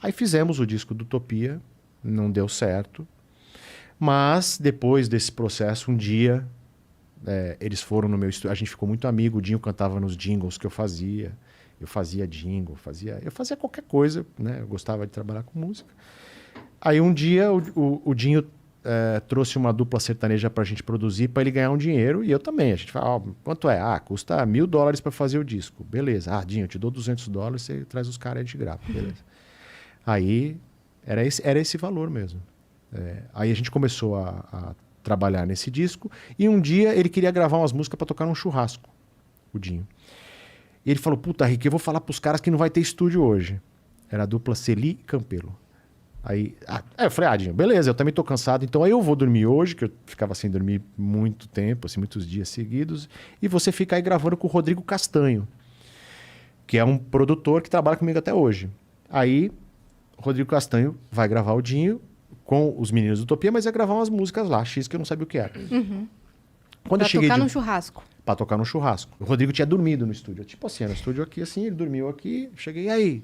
Aí fizemos o disco do Utopia, não deu certo. Mas depois desse processo, um dia, eles foram no meu estúdio. A gente ficou muito amigo, o Dinho cantava nos jingles que eu fazia. Eu fazia jingle, eu fazia qualquer coisa, né? Eu gostava de trabalhar com música. Aí um dia o Dinho trouxe uma dupla sertaneja pra gente produzir, pra ele ganhar um dinheiro, e eu também. A gente fala, quanto é? Custa $1.000 pra fazer o disco. Beleza. Dinho, eu te dou $200, você traz os caras e a gente grava. Beleza. Aí era esse valor mesmo. Aí a gente começou a trabalhar nesse disco, e um dia ele queria gravar umas músicas pra tocar num churrasco, o Dinho. E ele falou, puta, Rick, eu vou falar pros caras que não vai ter estúdio hoje. Era a dupla Celi e Campelo. Aí eu falei, Dinho, beleza, eu também tô cansado, então aí eu vou dormir hoje, que eu ficava sem dormir muito tempo, assim, muitos dias seguidos, e você fica aí gravando com o Rodrigo Castanho, que é um produtor que trabalha comigo até hoje. Aí, o Rodrigo Castanho vai gravar o Dinho com os meninos do Utopia, mas ia gravar umas músicas lá, X, que eu não sabia o que era. Uhum. Quando pra tocar no churrasco. Pra tocar no churrasco. O Rodrigo tinha dormido no estúdio. Tipo assim, no estúdio aqui, assim, ele dormiu aqui. Cheguei, e aí?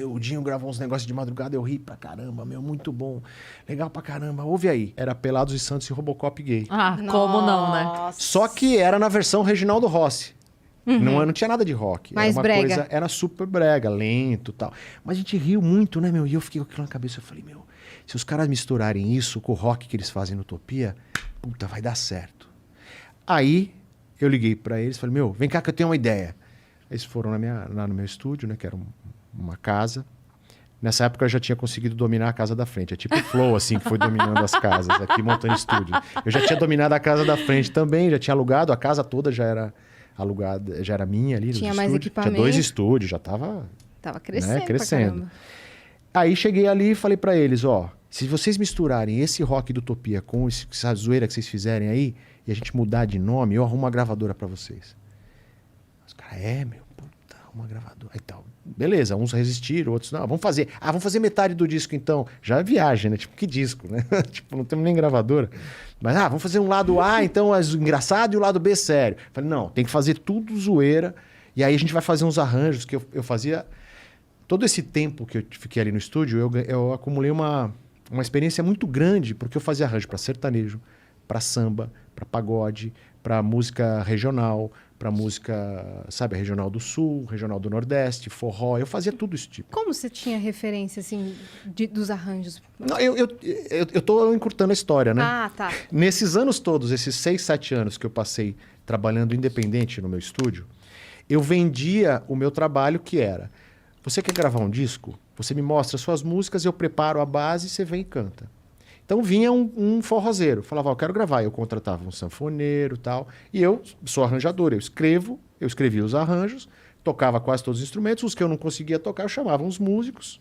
O Dinho gravou uns negócios de madrugada, eu ri pra caramba, muito bom. Legal pra caramba, ouve aí. Era Pelados e Santos e Robocop gay. Como não, né? Só que era na versão Reginaldo Rossi. Não tinha nada de rock. Mais era uma brega. coisa, era super brega, lento e tal. Mas a gente riu muito, né, meu? E eu fiquei com aquilo na cabeça, eu falei, se os caras misturarem isso com o rock que eles fazem no Utopia, puta, vai dar certo. Aí eu liguei pra eles, falei, vem cá que eu tenho uma ideia. Eles foram lá no meu estúdio, né, que era uma casa. Nessa época eu já tinha conseguido dominar a casa da frente. É tipo o Flow, assim, que foi dominando as casas aqui, montando estúdio. Eu já tinha dominado a casa da frente também, já tinha alugado, a casa toda já era alugada, já era minha ali. Tinha mais equipamento. Tinha 2 estúdios, já tava crescendo, né, crescendo. Aí cheguei ali e falei pra eles, se vocês misturarem esse rock do Utopia com essa zoeira que vocês fizerem aí, e a gente mudar de nome, eu arrumo uma gravadora pra vocês. Os caras, puta, uma gravadora. Então, beleza, uns resistiram, outros não. Vamos fazer metade do disco então. Já é viagem, né? Tipo, que disco, né? Tipo, não temos nem gravadora. Mas, vamos fazer um lado A, então, engraçado, e o lado B sério. Falei, não, tem que fazer tudo zoeira. E aí a gente vai fazer uns arranjos que eu fazia. Todo esse tempo que eu fiquei ali no estúdio, eu acumulei uma experiência muito grande, porque eu fazia arranjo para sertanejo, para samba, para pagode, para música regional, para música, sabe, regional do Sul, regional do Nordeste, forró. Eu fazia tudo esse tipo. Como você tinha referência, assim, dos arranjos? Não, eu tô encurtando a história, né? Tá. Nesses anos todos, esses 6, 7 anos que eu passei trabalhando independente no meu estúdio, eu vendia o meu trabalho, que era: você quer gravar um disco? Você me mostra suas músicas, eu preparo a base, você vem e canta. Então vinha um forrozeiro, falava, eu quero gravar. Eu contratava um sanfoneiro e tal. E eu sou arranjador, eu escrevia os arranjos, tocava quase todos os instrumentos. Os que eu não conseguia tocar, eu chamava uns músicos.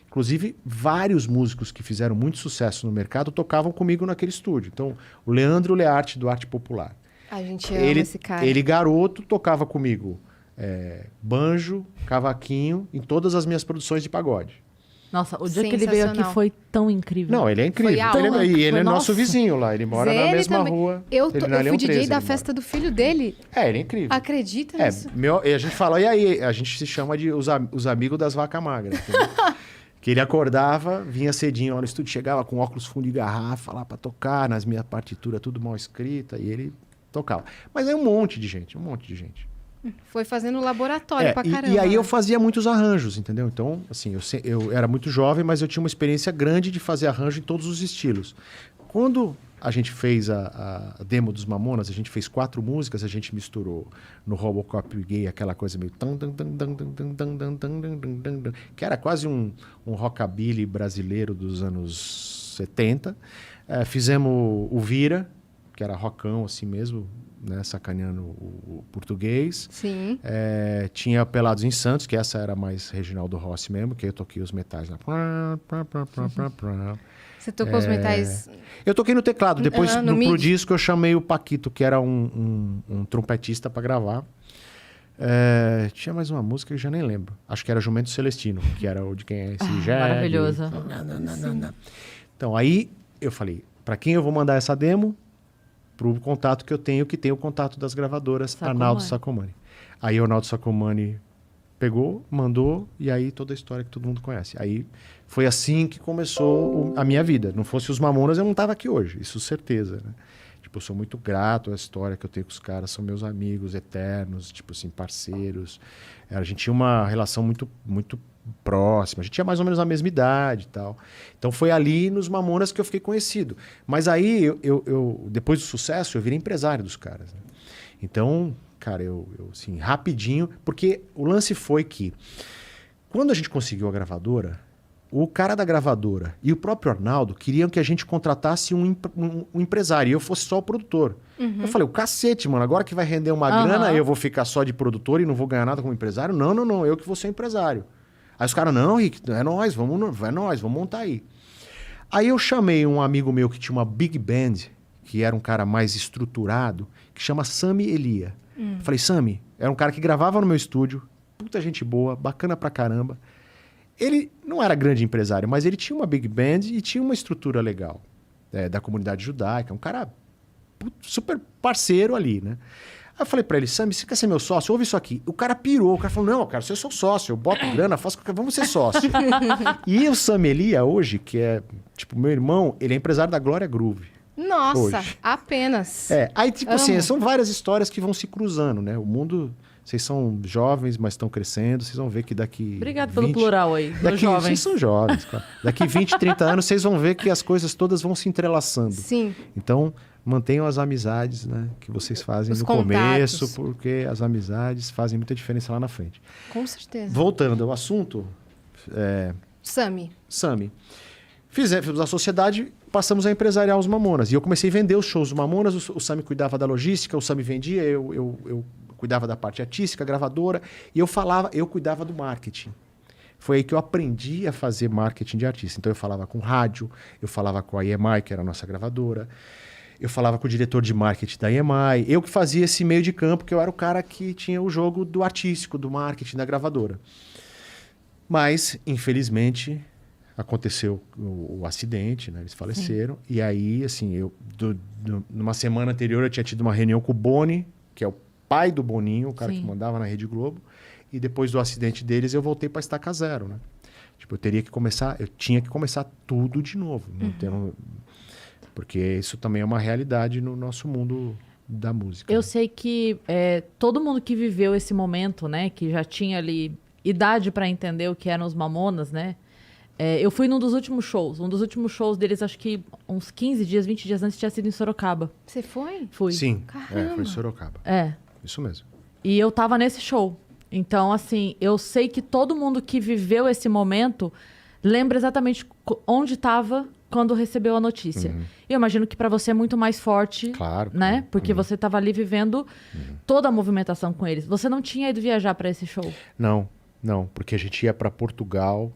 Inclusive, vários músicos que fizeram muito sucesso no mercado tocavam comigo naquele estúdio. Então, o Leandro Learte, do Arte Popular. A gente ama esse cara. Ele, garoto, tocava comigo banjo, cavaquinho, em todas as minhas produções de pagode. Nossa, o dia que ele veio aqui foi tão incrível. Não, ele é incrível. Ele é nosso vizinho lá, ele mora na mesma rua. Eu fui DJ da festa do filho dele. Ele é incrível. Acredita nisso? E a gente fala, e aí? A gente se chama de os amigos das vacas magras. Que ele acordava, vinha cedinho lá no estúdio, chegava com óculos fundo de garrafa lá pra tocar, nas minhas partituras tudo mal escrita, e ele tocava. Mas é um monte de gente. Foi fazendo laboratório pra caramba. E aí eu fazia muitos arranjos, entendeu? Então, assim, eu era muito jovem, mas eu tinha uma experiência grande de fazer arranjo em todos os estilos. Quando a gente fez a demo dos Mamonas, a gente fez 4 músicas, a gente misturou no Robocop gay aquela coisa meio... que era quase um rockabilly brasileiro dos anos 70. Fizemos o Vira, que era rockão assim mesmo, né, sacaneando o português. Sim. Tinha Pelados em Santos, que essa era mais Reginaldo Rossi mesmo, que eu toquei os metais lá. Você tocou os metais... Eu toquei no teclado. Depois, pro disco, eu chamei o Paquito, que era um trompetista, para gravar. Tinha mais uma música que eu já nem lembro. Acho que era Jumento Celestino, que era o de quem é esse jegue. Maravilhoso. Então, aí eu falei, para quem eu vou mandar essa demo? Pro contato que eu tenho, que tem o contato das gravadoras, Arnaldo Sacomani. Aí o Arnaldo Sacomani pegou, mandou, e aí toda a história que todo mundo conhece. Aí foi assim que começou a minha vida. Não fosse os Mamonas, eu não tava aqui hoje, isso certeza, né? Tipo, eu sou muito grato à história que eu tenho com os caras, são meus amigos eternos, tipo assim, parceiros. A gente tinha uma relação muito, muito próxima, a gente tinha mais ou menos a mesma idade e tal. Então foi ali nos Mamonas que eu fiquei conhecido. Mas aí, depois do sucesso, eu virei empresário dos caras, né? Então, cara, eu assim, rapidinho, porque o lance foi que quando a gente conseguiu a gravadora, o cara da gravadora e o próprio Arnaldo queriam que a gente contratasse um empresário e eu fosse só o produtor. Eu falei, o cacete, mano, agora que vai render uma grana, eu vou ficar só de produtor e não vou ganhar nada como empresário? Não, eu que vou ser empresário. Aí os caras, não, Rick, é nós, vamos montar aí. Aí eu chamei um amigo meu que tinha uma big band, que era um cara mais estruturado, que chama Sami Elia. Falei, Sami, era um cara que gravava no meu estúdio, puta gente boa, bacana pra caramba. Ele não era grande empresário, mas ele tinha uma big band e tinha uma estrutura legal da comunidade judaica, um cara super parceiro ali, né? Aí eu falei pra ele, Sami, você quer ser meu sócio? Ouve isso aqui. O cara pirou, o cara falou, não, cara, eu sou sócio, eu boto grana, faço qualquer... Vamos ser sócio. E o Sami Elia hoje, que é, tipo, meu irmão, ele é empresário da Glória Groove. Nossa, hoje. Apenas. Aí, tipo assim, são várias histórias que vão se cruzando, né? O mundo... Vocês são jovens, mas estão crescendo. Vocês vão ver que daqui... Obrigado pelo plural aí, jovens. Vocês são jovens, cara. Daqui 20, 30 anos, vocês vão ver que as coisas todas vão se entrelaçando. Sim. Então, mantenham as amizades, né, que vocês fazem no contatos. começo, porque as amizades fazem muita diferença lá na frente. Com certeza. Voltando ao assunto... Sami. Fizemos a sociedade, passamos a empresariar os Mamonas. E eu comecei a vender os shows dos Mamonas, o Sami cuidava da logística, o Sami vendia, eu cuidava da parte artística, gravadora, e eu cuidava do marketing. Foi aí que eu aprendi a fazer marketing de artista. Então eu falava com rádio, eu falava com a EMI, que era a nossa gravadora, eu falava com o diretor de marketing da EMI, eu que fazia esse meio de campo, que eu era o cara que tinha o jogo do artístico, do marketing da gravadora. Mas, infelizmente, aconteceu o acidente, né? Eles faleceram. Sim. E aí, assim, numa semana anterior eu tinha tido uma reunião com o Boni, que é o pai do Boninho, o cara Sim. que mandava na Rede Globo. E depois do acidente deles, eu voltei para estaca zero, né? Tipo, eu tinha que começar tudo de novo. Porque isso também é uma realidade no nosso mundo da música. Eu sei que todo mundo que viveu esse momento, né? Que já tinha ali idade para entender o que eram os Mamonas, né? Eu fui num dos últimos shows. Um dos últimos shows deles, acho que uns 15 dias, 20 dias antes, tinha sido em Sorocaba. Você foi? Fui. Sim, foi em Sorocaba. Isso mesmo. E eu tava nesse show. Então, assim, eu sei que todo mundo que viveu esse momento lembra exatamente onde estava quando recebeu a notícia. E eu imagino que para você é muito mais forte, claro, né? Porque você estava ali vivendo toda a movimentação com eles. Você não tinha ido viajar para esse show? Não, porque a gente ia para Portugal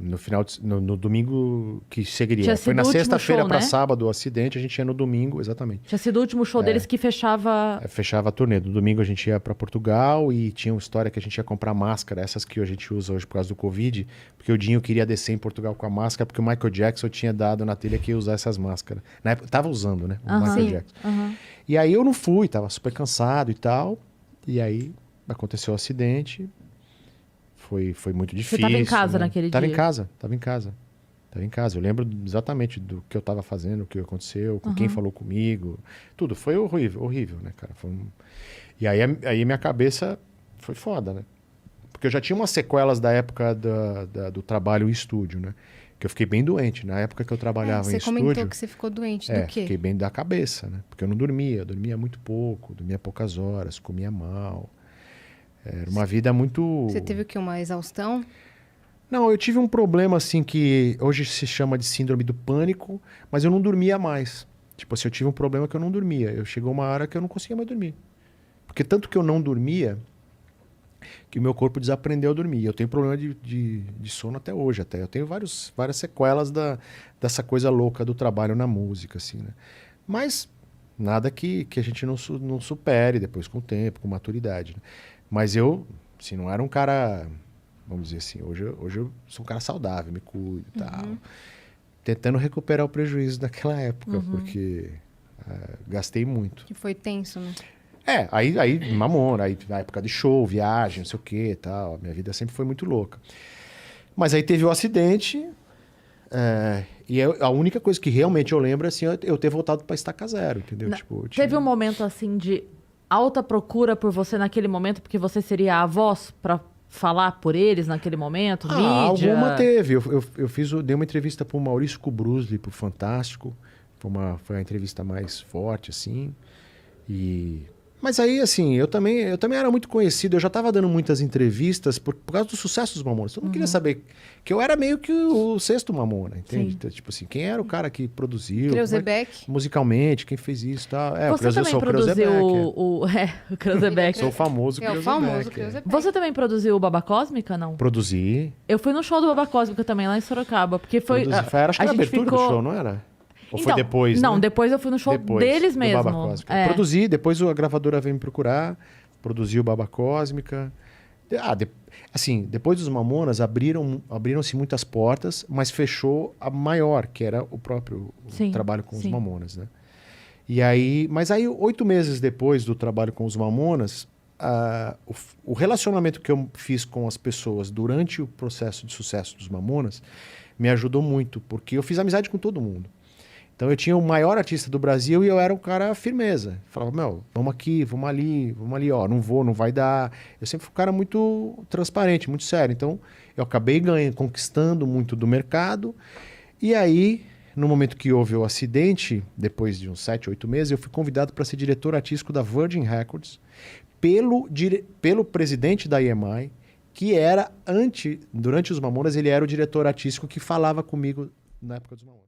no domingo que seguiria. Foi na sexta-feira para sábado o acidente, a gente ia no domingo, exatamente. Tinha sido o último show deles que fechava... Fechava a turnê. No domingo a gente ia para Portugal e tinha uma história que a gente ia comprar máscara, essas que a gente usa hoje por causa do Covid, porque o Dinho queria descer em Portugal com a máscara, porque o Michael Jackson tinha dado na telha que ia usar essas máscaras. Na época, tava usando, né? O Michael Jackson. E aí eu não fui, tava super cansado e tal. E aí aconteceu o acidente... Foi muito difícil. Você estava em casa naquele dia? Tava em casa. Eu lembro exatamente do que eu estava fazendo, o que aconteceu, com quem falou comigo. Tudo. Foi horrível, né, cara? E aí minha cabeça foi foda, né? Porque eu já tinha umas sequelas da época do trabalho em estúdio, né? Que eu fiquei bem doente. Na época que eu trabalhava em estúdio... Você comentou que você ficou doente. Do quê? Fiquei bem da cabeça, né? Porque eu não dormia. Eu dormia muito pouco, dormia poucas horas, comia mal... Era uma vida muito... Você teve o quê? Uma exaustão? Não, eu tive um problema assim que hoje se chama de síndrome do pânico, mas eu não dormia mais. Tipo assim, eu tive um problema que eu não dormia. Chegou uma hora que eu não conseguia mais dormir. Porque tanto que eu não dormia, que o meu corpo desaprendeu a dormir. Eu tenho problema de sono até hoje. Eu tenho várias sequelas dessa coisa louca do trabalho na música, assim, né? Mas nada que a gente não supere depois com o tempo, com maturidade, né? Mas eu, assim, não era um cara, vamos dizer assim, hoje eu sou um cara saudável, me cuido e tal. Tentando recuperar o prejuízo daquela época, porque gastei muito. Que foi tenso, né? Aí Mamona, aí na época de show, viagem, não sei o que e tal. Minha vida sempre foi muito louca. Mas aí teve o acidente, a única coisa que realmente eu lembro é assim, eu ter voltado pra Estaca Zero, entendeu? Tipo, Teve um momento assim de alta procura por você naquele momento, porque você seria a voz pra falar por eles naquele momento, mídia? Alguma teve. Dei uma entrevista pro Maurício Kubrusli, pro Fantástico. Foi a entrevista mais forte, assim. Mas aí, assim, eu também era muito conhecido. Eu já tava dando muitas entrevistas por causa do sucesso dos Mamonas. Eu não queria saber... Que eu era meio que o sexto Mamona, entende? Então, tipo assim, quem era o cara que produziu... Kreuzebeck. Musicalmente, quem fez isso e tal. Você também produziu o Kreuzebeck. Sou o famoso É o famoso Kreuzebeck. Você também produziu o Baba Cósmica, não? Produzi. Eu fui no show do Baba Cósmica também, lá em Sorocaba. Porque foi... Acho que era a abertura do show, não era? Ou foi depois, Não, né? depois eu fui no show deles do mesmo. Baba Cósmica. Produzi, depois a gravadora veio me procurar, produzi o Baba Cósmica. Assim, depois dos Mamonas, abriram-se muitas portas, mas fechou a maior, que era o próprio trabalho com os Mamonas, né? Mas aí, 8 meses depois do trabalho com os Mamonas, o relacionamento que eu fiz com as pessoas durante o processo de sucesso dos Mamonas me ajudou muito, porque eu fiz amizade com todo mundo. Então eu tinha o maior artista do Brasil e eu era um cara firmeza. Falava, vamos aqui, vamos ali, ó, não vai dar. Eu sempre fui um cara muito transparente, muito sério. Então eu acabei conquistando muito do mercado. E aí, no momento que houve o acidente, depois de uns 7, 8 meses, eu fui convidado para ser diretor artístico da Virgin Records pelo presidente da EMI, que era durante os Mamonas, ele era o diretor artístico que falava comigo na época dos Mamonas.